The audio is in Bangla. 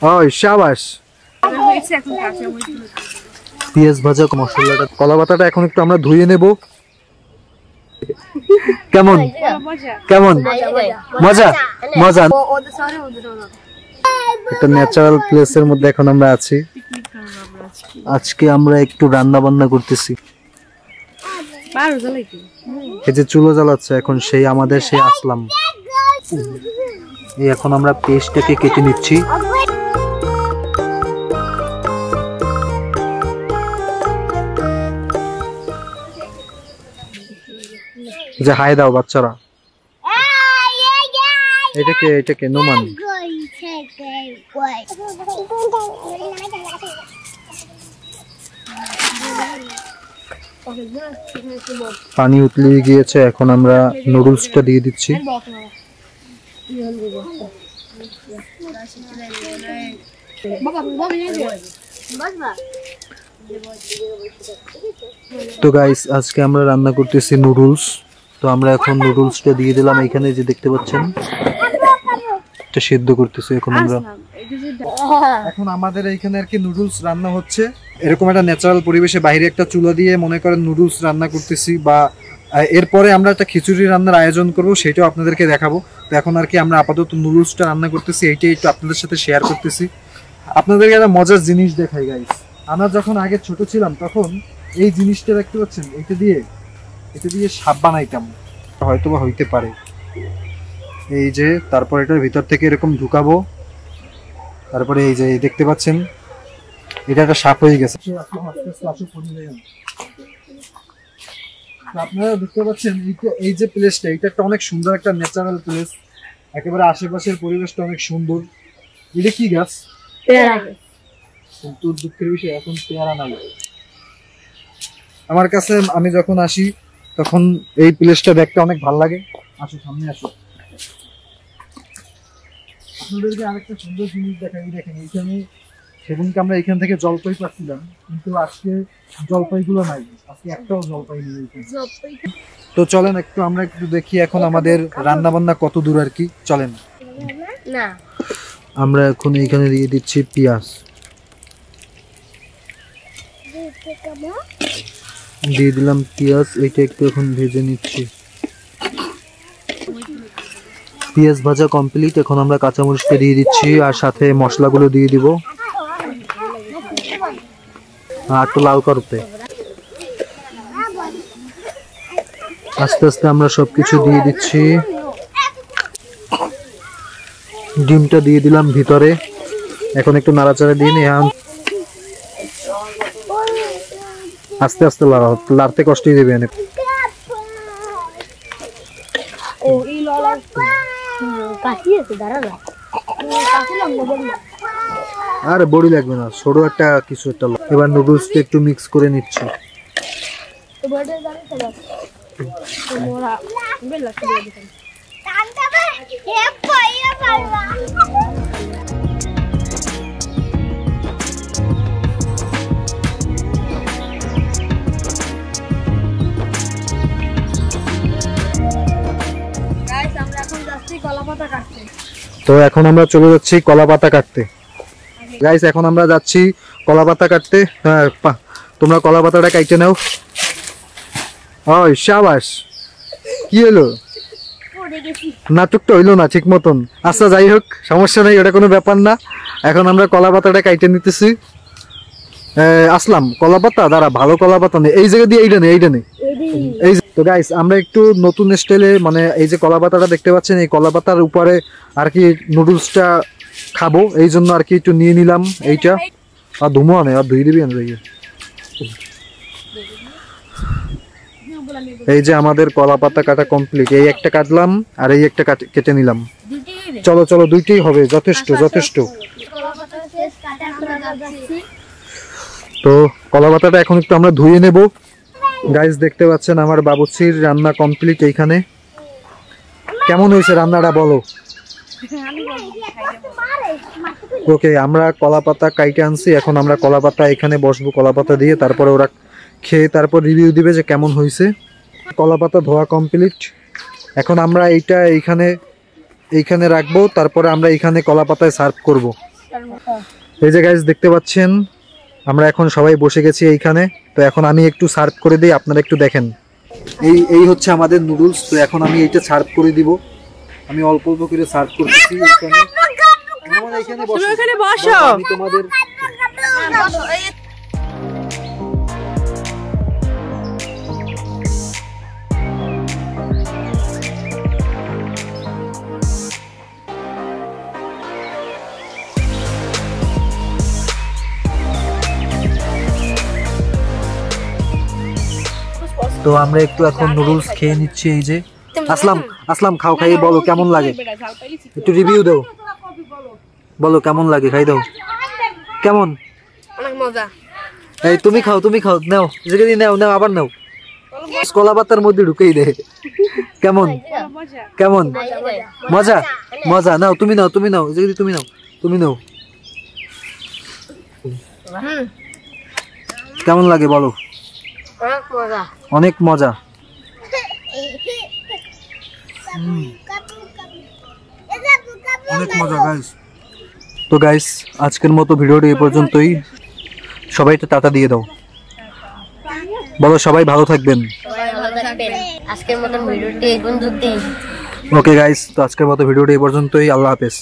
ওই শাবাশ। পেঁয়াজ ভাজা মশলাটা, কলা পাতাটা এখন একটু আমরা ধুয়ে নেব। কেমন কেমন মজা মজা। একটা ন্যাচারাল প্লেসের মধ্যে এখন আমরা আছি। আজকে আমরা একটু রান্না বান্না করতেছি। এই যে চুলো জ্বালাচ্ছে এখন সেই আমাদের সেই আসলাম। এই এখন আমরা পেস্টটাকে কেটে নিচ্ছি। যে হাই দাও বাচ্চারা। এটাকে নোমান। পানি উতলে গিয়েছে, এখন আমরা নুডলসটা দিয়ে দিচ্ছি। তো গাইস আজকে আমরা রান্না করতেছি নুডলস। তো আমরা এখন নুডলসটা দিয়ে দিলাম এখানে, যে দেখতে পাচ্ছেন এটা সিদ্ধ করতেছি এখন আমরা। এখন আমাদের এইখানে আর কি নুডলস রান্না হচ্ছে। এরকম একটা ন্যাচারাল পরিবেশে বাইরে একটা চুলা দিয়ে মনে করেন নুডলস রান্না করতেছি, বা এরপরে আমরা একটা খিচুড়ি রান্নার আয়োজন করব, সেটাও আপনাদেরকে দেখাবো। তো এখন আর কি আমরা আপাতত নুডলসটা রান্না করতেছি, এইটাই একটু আপনাদের সাথে শেয়ার করতেছি। আপনাদেরকে একটা মজার জিনিস দেখাই গাইস। আমরা যখন আগে ছোট ছিলাম তখন এই জিনিসটা দেখতে পাচ্ছেন, এটা দিয়ে সাপ বানাইতাম, হয়তো বা হইতে পারে। এই যে তারপর এটার ভিতর থেকে এরকম ঢুকাবো, তারপরে এই যে দেখতে পাচ্ছেন এটা একটা সাপ হয়ে গেছে। আপনারা দেখতে পাচ্ছেন এই যে প্লেসটা, এটা একটা অনেক সুন্দর একটা ন্যাচারাল প্লেস, একেবারে আশেপাশের পরিবেশটা অনেক সুন্দর। এটা কি গাছ? পেয়ারা। কিন্তু দুঃখের বিষয় এখন পেয়ারা নাই আমার কাছে। আমি যখন আসি তখন এই প্লেসটা দেখতে অনেক ভালো লাগে। আসো সামনে আসো, আপনাদেরকে আরেকটা সুন্দর জিনিস দেখাই। দেখেন এইখানে সেদিনকে আমরা এখান থেকে জলপাই পাচ্ছিলাম, কিন্তু আজকে জলপাইগুলো নাই, আজকে একটাও জলপাই নেই। তো চলেন একটু আমরা একটু দেখি এখন আমাদের রান্না বান্না কত দূর আর কি। চলেন না, আমরা এখন এইখানে দিয়ে দিচ্ছি পেঁয়াজ, দিয়ে দিলাম পেঁয়াজ। এইটা একটু এখন ভেজে নিচ্ছি। পেঁয়াজ ভাজা কমপ্লিট, এখন আমরা কাঁচামরিচটা দিয়ে দিচ্ছি আর সাথে মশলাগুলো দিয়ে দিব। আর একটু লাল করতে আস্তে আস্তে আমরা সবকিছু দিয়ে দিচ্ছি। ডিমটা দিয়ে দিলাম ভিতরে, এখন একটু নাড়াচাড়া দিয়ে নিয়ে আস্তে আস্তে লাড়তে কষ্টই দেবে। আরে বড়ি লাগবে না, ছোট একটা কিছু একটা। এবার নুডলসটা একটু মিক্স করে নিচ্ছি। তো এখন আমরা চলে যাচ্ছি কলা পাতা কাটতে। গাইস এখন আমরা যাচ্ছি কলা পাতা কাটতে। তোমরা কলা পাতাটা কাটতে নাও। ওই শাবাশ। কি হলো? নাটকটা হইলো না ঠিক মতন। আচ্ছা যাই হোক, সমস্যা নেই, ওটা কোনো ব্যাপার না। এখন আমরা কলা পাতাটা কাটতে নিতেছি। আসলাম কলা পাতা, দাঁড়া ভালো কলা পাতা নেই এই জায়গা দিয়ে, এইটা নেই এইটা নেই। এই তো গাইস আমরা একটু নতুন স্টাইলে, মানে এই যে কলা পাতাটা দেখতে পাচ্ছেন, এই কলা পাতার উপরে আর কি নুডলসটা খাবো, এই জন্য আর কি একটু নিয়ে নিলাম এইটা। আর ধুমো নেই, আর ধুয়ে দিবি না। এই যে আমাদের কলা পাতা কাটা কমপ্লিট। এই একটা কাটলাম আর এই একটা কেটে নিলাম। চলো চলো, দুইটাই হবে, যথেষ্ট যথেষ্ট। তো কলা পাতাটা এখন একটু আমরা ধুয়ে নেব। গাইস দেখতে পাচ্ছেন আমার বাবুর্চির রান্না কমপ্লিট। এইখানে কেমন হয়েছে রান্নাটা বলো? ওকে, আমরা কলা পাতা কাইটে আনছি, এখন আমরা কলা পাতা এখানে বসবো কলা পাতা দিয়ে, তারপরে ওরা খেয়ে তারপর রিভিউ দিবে যে কেমন হয়েছে। কলা পাতা ধোয়া কমপ্লিট, এখন আমরা এইটা এইখানে রাখবো, তারপরে আমরা এইখানে কলা পাতায় সার্ভ করব। এই যে গাইস দেখতে পাচ্ছেন আমরা এখন সবাই বসে গেছি এইখানে। তো এখন আমি একটু সার্ভ করে দিই, আপনারা একটু দেখেন। এই হচ্ছে আমাদের নুডলস। তো এখন আমি এইটা সার্ভ করে দিব। আমি অল্প অল্প করে সার্ভ করতেছি। এখানে বসো, আমি তোমাদের তো আমরা একটু এখন নুডলস খেয়ে নিচ্ছি। এই যে আসলাম খাও, খাইয়ে বলো কেমন লাগে, একটু রিভিউ দাও, বলো কেমন লাগে, খাই দাও কেমন। অনেক মজা। এই তুমি খাও নাও, যেখানে নাও আবার নাও, কলা পাতার মধ্যে ঢুকেই দে। কেমন কেমন মজা মজা, নাও তুমি নাও যেখানে তুমি নাও কেমন লাগে বলো। অনেক মজা। অনেক মজা গাইস। তো গাইস আজকের মতো ভিডিওটি এই পর্যন্তই। সবাই তো টাটা দিয়ে দাও, বলো সবাই ভালো থাকবেন। আজকের মতো ভিডিওটি এই পর্যন্তই। ওকে গাইস, তো আজকের মতো ভিডিওটি এই পর্যন্তই। আল্লাহ হাফেজ।